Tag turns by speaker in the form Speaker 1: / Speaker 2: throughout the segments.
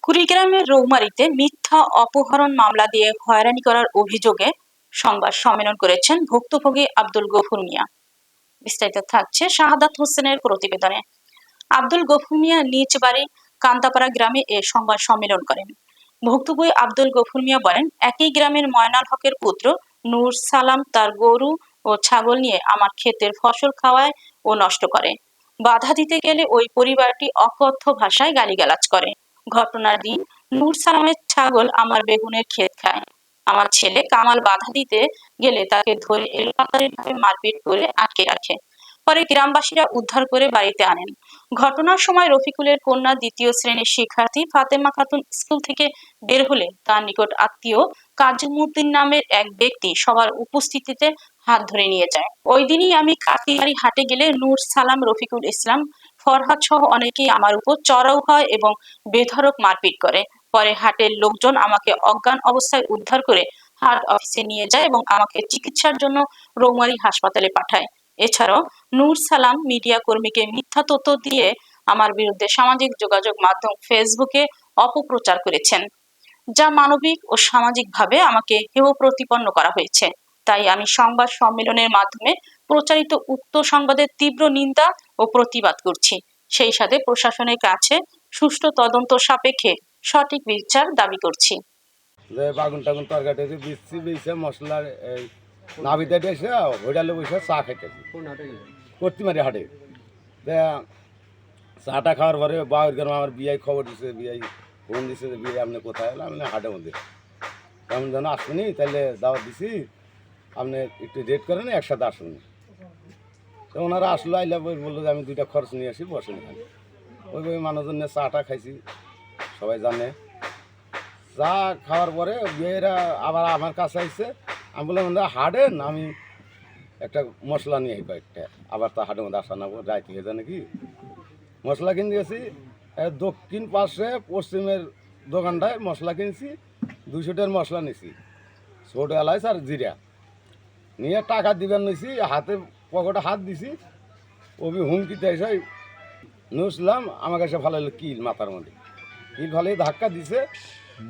Speaker 1: কুড়িগ্রামের রৌমারীতে মিথ্যা অপহরণ মামলা দিয়ে হয়রানি করার অভিযোগে সংবাদ সম্মেলন করেছেন ভুক্তভোগী আব্দুল গফুর মিয়া। বিস্তারিত থাকছে শাহাদাত হোসেনের প্রতিবেদনে। আব্দুল গফুর মিয়া নিজ বাড়ি কান্দাপাড়া গ্রামে এ সংবাদ সম্মেলন করেন। ভুক্তভোগী আব্দুল গফুর মিয়া বলেন, একই গ্রামের ময়নাল হকের পুত্র নূর সালাম তার গরু ও ছাগল নিয়ে আমার ক্ষেতের ফসল খাওয়ায় ও নষ্ট করে। বাধা দিতে গেলে ওই পরিবারটি অকথ্য ভাষায় গালিগালাজ করে। ঘটনার দিন নূর সালামের ছাগল আমার বেগুনের ক্ষেত খায়। আমার ছেলে কামাল বাধা দিতে গেলে তাকে ধরে এলোপাতাড়িভাবে মারপিট করে আটকে রাখে। পরে গ্রামবাসীরা উদ্ধার করে বাড়িতে আনেন। ঘটনার সময় রফিকুলের কন্যা দ্বিতীয় শ্রেণীর শিক্ষার্থী ফাতেমা খাতুন স্কুল থেকে বের হলে তার নিকট আত্মীয় কাজীমুদ্দিন নামের এক ব্যক্তি সবার উপস্থিতিতে হাত ধরে নিয়ে যায়। ওই দিনই আমি কাটিয়ারি হাটে গেলে নূর সালাম, রফিকুল ইসলাম, ফরহাদ সহ অনেকেই আমার উপর চড়াও হয় এবং বেধড়ক মারপিট করে। পরে হাটের লোকজন আমাকে অজ্ঞান অবস্থায় উদ্ধার করে হাট অফিসে নিয়ে যায় এবং আমাকে চিকিৎসার জন্য রৌমারী হাসপাতালে পাঠায়। এছাড়াও নূর সালাম মিডিয়া কর্মীকে মিথ্যা তথ্য দিয়ে আমার বিরুদ্ধে সামাজিক যোগাযোগ মাধ্যম ফেসবুকে অপপ্রচার করেছেন, যা মানবিক ও সামাজিকভাবে আমাকে হেয় প্রতিপন্ন করা হয়েছে। তাই আমি সংবাদ সম্মেলনের মাধ্যমে প্রচারিত উক্ত সংবাদের তীব্র নিন্দা ও প্রতিবাদ করছি। সেই সাথে প্রশাসনের কাছে সুষ্ঠু তদন্ত সাপেক্ষে সঠিক বিচার দাবি করছি।
Speaker 2: বাগুন টাগুন তরকারি দিচ্ছি বেশি মশলা নাবিতে এসে হোটেলে বসে চা খাইতেছি কর্তিমারি হাটে। চাটা খাওয়ার পরে বাউর গ্রাম আমার বিয়াই খবর দিছে, বিয়াই ফোন দিছে যে বিয়ে আপনি কোথায় এলো, আমি হাটের মধ্যে তেমন যেন আসুনি, তাহলে দাওয়াত দিছি আপনি একটু রেট করেন একসাথে আসুন। তো ওনারা আসলো, আইলা বললো যে আমি দুইটা খরচ নিয়ে আসি, বসেন এখানে। ওই মানুষজন নিয়ে চাটা খাইছি, সবাই জানে। চা খাওয়ার পরে বিয়েরা আবার আমার কাছে আসছে, আমি বললাম হাটেন আমি একটা মশলা নিয়ে আই কয়েকটা, আবার তো হাটের মধ্যে আসা নেবো রায় থেকে জানে কি মশলা কিনে দিয়েছি। দক্ষিণ পাশে পশ্চিমের দোকানটায় মশলা কিনছি, 200 টাকার মশলা নিছি, ছোট এলাচ আর জিরা নিয়ে টাকা দিবেন নিছি, হাতে পকেটে হাত দিছি। ওবি হুমকিতে এসে নুসলাম আমার কাছে ভালো হলো কিল, মাথার মধ্যে কিল ভালোই ধাক্কা দিছে।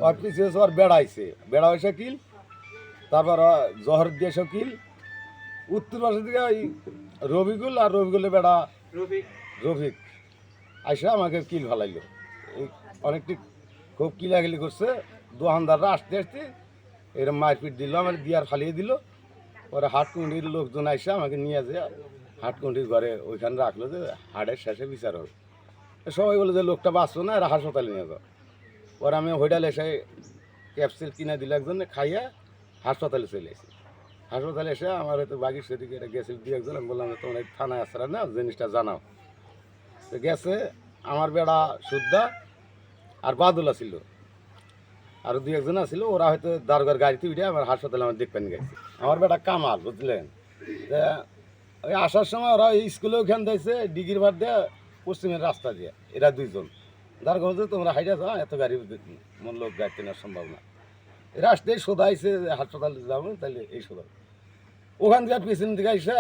Speaker 2: ওর পিছিয়ে ওর বেড়াইছে, বেড়া হয়েছে কিল, তারপর জহর দিয়েছে কিল। উত্তর পাশের দিকে ওই রবিকুল আর রবিকুলের বেড়া রফিক আইসা আমাকে কিল ফালাইলো। এই অনেকটি খুব কিলাকিলি করছে। দোকানদাররা আসতে আসতে এরকম মারপিট দিল, আমার দিয়ার ফালিয়ে দিল। পরে হাটকুন্ডির লোকজন আইসা আমাকে নিয়ে যায় হাটকুন্ডির ঘরে, ওইখানে রাখলো যে হাটের শেষে বিচার হবে। সবাই বলে যে লোকটা বাঁচলো না, এরা হাসপাতালে নিয়ে যাও। পরে আমি হোটেলে এসে ক্যাপসুল কিনে দিল একজন, খাইয়া হাসপাতালে চলে এসেছি। হাসপাতালে এসে আমার হয়তো বাগির সেদিকে এটা গেছে দিয়ে একজন, আমি বললাম তোমরা থানায় আসরা না, জিনিসটা জানাও। তো গেছে আমার বেড়া সুদ্দা আর বাদুলা ছিল, আর 2-1 ছিল, ওরা হয়তো দারোগার গাড়িতে উঠে আমার হাসপাতালে আমার দেখবেন গেছে। আমার বেটা কামাল, বুঝলেন। ওই আসার সময় ওরা স্কুলে ওখান দিয়েছে ডিগির ভার দিয়ে পশ্চিমের রাস্তা দিয়ে, এরা 2জন দারোগা বলছে তোমরা হাইটা যাও, এত গাড়ি মন লোক গাড়িতে নেওয়ার সম্ভব না। এরা আসতেই সোধাইছে হাসপাতালে যাবো, তাহলে এই সোধা ওখান থেকে পিছন দিকে এসে